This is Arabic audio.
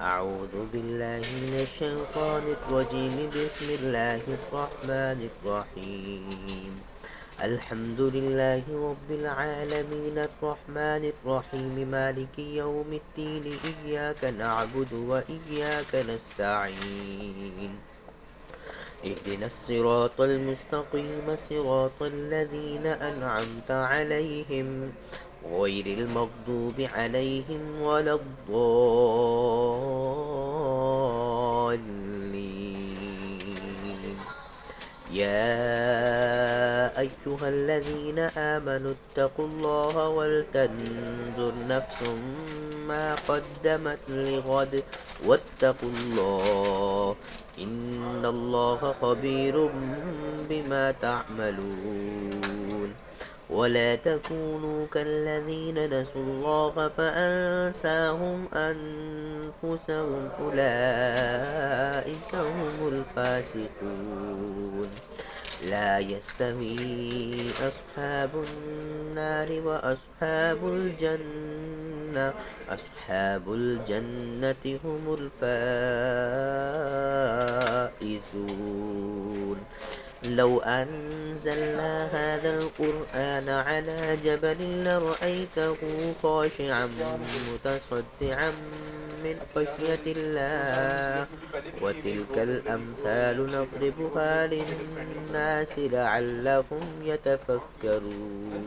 أعوذ بالله من الشيطان الرجيم. بسم الله الرحمن الرحيم. الحمد لله رب العالمين الرحمن الرحيم مالك يوم الدين. إياك نعبد وإياك نستعين. اهدنا الصراط المستقيم صراط الذين أنعمت عليهم غير المغضوب عليهم ولا الضالين. يا أيها الذين آمنوا اتقوا الله ولتنظر نفس ما قدمت لغد واتقوا الله إن الله خبير بما تعملون. ولا تكونوا كالذين نسوا الله فأنساهم أنفسهم أولئك هم الفاسقون. لا يستوي أصحاب النار وأصحاب الجنة. أصحاب الجنة هم الفائزون. لو أنزلنا هذا القرآن على جبل لرأيته خاشعا متصدعا من خشية الله. وتلك الأمثال نضربها للناس لعلهم يتفكرون.